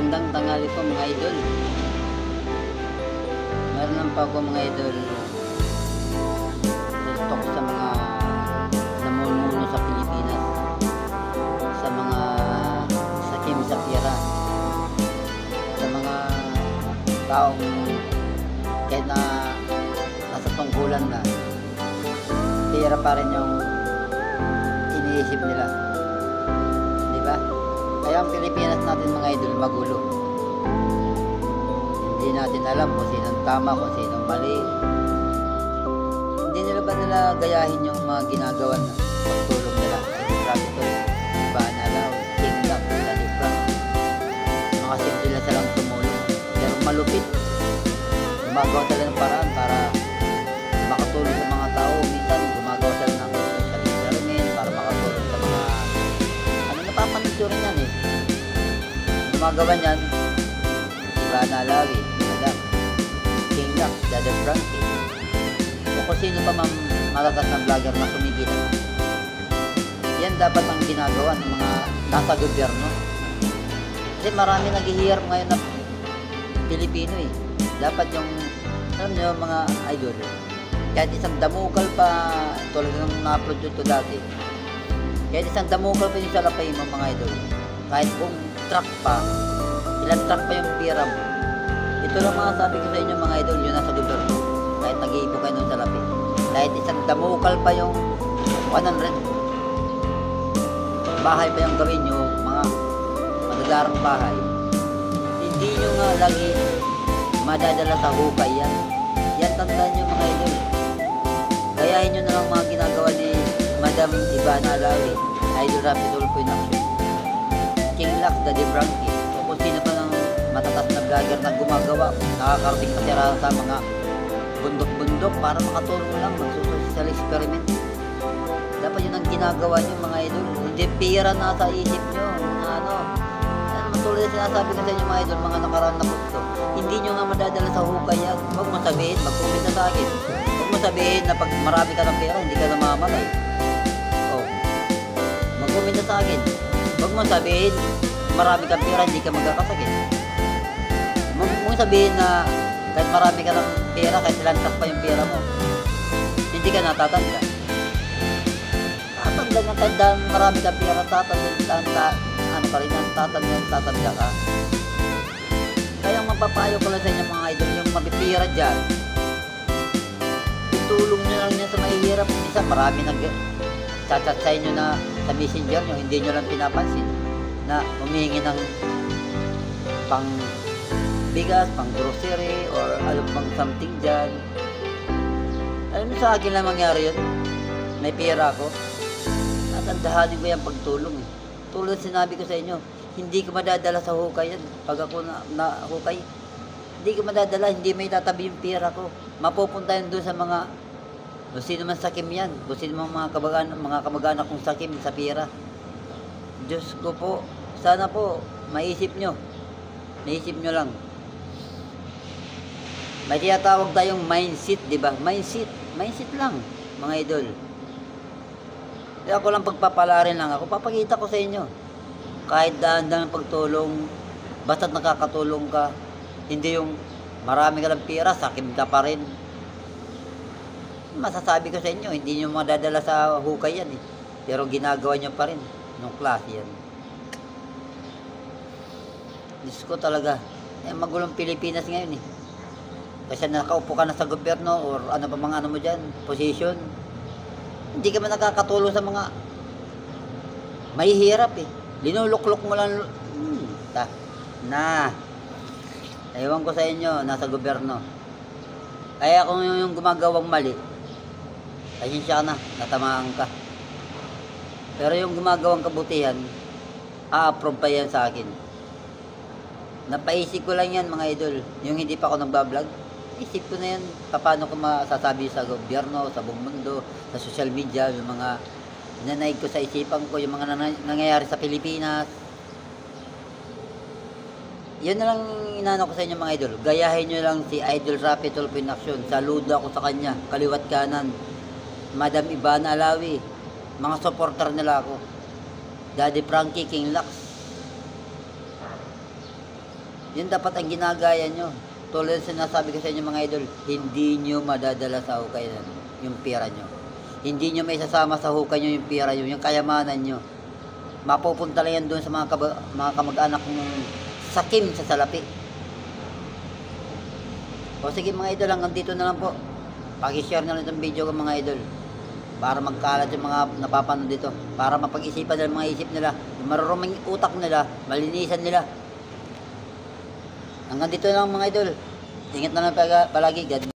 Magandang tanghali po mga idol. Meron lang pa ako mga idol gusto ko sa mga namumuno sa Pilipinas, sa mga sakim sa pera, sa mga taong kahit na nasa tungkulan na pera pa rin yung iniisip nila, di ba? Kaya ang Pilipinas natin mga idol magulo. Hindi natin alam kung sinong tama, kung sinong mali. Hindi nila ba nila gayahin yung mga ginagawa na pagtulong nila? Capital, Banalaw, Kingdom, Talibran. Mga simple na silang tumulong. Pero malupit. Gumagawa sila ng paraan para makatulong sa mga tao. Minsan gumagawa sila ng social experiment para makatulong sa mga napapanood ko rin yan eh. Gumagawa niyan Banalaw, Kingdom, Dada Frankie, o kung sino pa mang malakas na vlogger na kumikita. Yan dapat ang ginagawa ng mga nasa gobyerno. Kasi marami naghihirap ngayon na Pilipino eh. Dapat yung, alam nyo mga idol, kahit isang damukal pa, tulad ng na-upload ito dati, kahit isang damukal pa yung salapay mo mga idol, kahit kung truck pa, ilang truck pa yung pira mo. Ito lang mga sabi ko sa inyo mga idol, yun nasa gobyerno. Kahit nag-iipo kayo ng salapi, kahit isang damukal pa yung 100 bahay pa yung gawin nyo, mga magagarang bahay, hindi nyo nga lagi madadala sa hukay yan. Yan tandaan nyo mga idol. Gayahin nyo na lang mga ginagawa ni Madam Ivana Alawi, Idol Rapid Tulpo in Action, King Lax, Daddy Frankie, o kung sino pa ng matatas na vlogger na gumagawa, nakakarating kasira sa mga bundok-bundok para makatulong lang, mag-social experiment. Dapat yun ang ginagawa nyo mga idol. Hindi pira na sa isip nyo, mga ano. Yan matulad na sinasabi ko sa inyo mga idol, mga nakaraan na gusto. Hindi nyo nga madadala sa hukay yan. Huwag mo sabihin, mag-comment na sa akin. Huwag mo sabihin na pag marami ka ng pera, hindi ka namamatay. Oh, mag-comment na sa akin. Huwag mo sabihin, marami kang pera, hindi ka magkakasakit. Huwag mo sabihin na kahit marami ka ng pera, kahit ilantak pa yung pera mo, hindi ka natatanda. Tatanda ng tandaan, marami kang pera, tatanda, ano pa rin ang tatanda ka. Kaya ang mapapayo ko lang sa inyo mga idol, yung mapipira dyan, itulong nyo lang yan sa mahihirap. Minsan marami nag-chat sa inyo na sa messenger nyo, hindi nyo lang pinapansin na humihingi ng pang bigas, pang grocery, or alam pang something dyan. Alam mo sa akin lang mangyari yun, may pera ako, natandahanin ko yung pagtulong eh. Tulad sinabi ko sa inyo, hindi ko madadala sa hukay yan. Pag ako na hukay, hindi ko madadala, hindi may tatabi yung pera ko. Mapupunta yun doon sa mga, kung sino man sakim yan, kung sino man mga kamag-anak kong sakim sa pera. Diyos ko po, sana po, maisip nyo lang. May tinatawag tayong mindset, di ba? Mindset lang, mga idol. Kaya ako lang pagpapalarin lang ako, papakita ko sa inyo. Kahit daan-daan ng pagtulong, basta't nakakatulong ka, hindi yung marami ka lang pera, sakim ka pa rin. Masasabi ko sa inyo, hindi nyo madadala sa hukay yan eh. Pero ginagawa nyo pa rin, nung klase yan. Diyos ko talaga, magulong Pilipinas ngayon eh. Kasi nakaupo ka na sa gobyerno or ano pa mga ano mo dyan, position. Hindi ka man nakakatulong sa mga mahihirap eh. Linuluklok mo lang. Ewan ko sa inyo, nasa gobyerno. Kaya kung yung gumagawang mali, pasensya ka na, natamaan ka. Pero yung gumagawang kabutihan, a-approve pa yan sa akin. Napaisip ko lang yan mga idol. Yung hindi pa ako nagbablog, isip ko na yan, paano ko masasabi sa gobyerno, sa buong mundo, sa social media, yung mga nanaig ko sa isipan ko, yung mga nangyayari sa Pilipinas. Yun na lang inano ko sa inyo mga idol. Gayahin nyo lang si Idol Rapid Tulpo in Action. Saludo ako sa kanya, kaliwat kanan. Madam Ivana Alawi, mga supporter nila ako. Daddy Frankie, King Lax. Yun dapat ang ginagaya nyo. Tulad sinasabi ko sa inyo mga idol, hindi nyo madadala sa hukay yung pera nyo. Hindi nyo may sasama sa hukay nyo yung pera nyo, yung kayamanan nyo. Mapupunta lang yan doon sa mga kamag-anak ng sakim sa salapi. O sige mga idol, hanggang dito na lang po. Pag-share na lang itong video ko mga idol. Para magkalat yung mga napapanood dito. Para mapag-isipan nila mga isip nila. Yung maruruming utak nila, malinisan nila. Hanggang dito na lang mga idol. Ingat na lang palagi. God bless.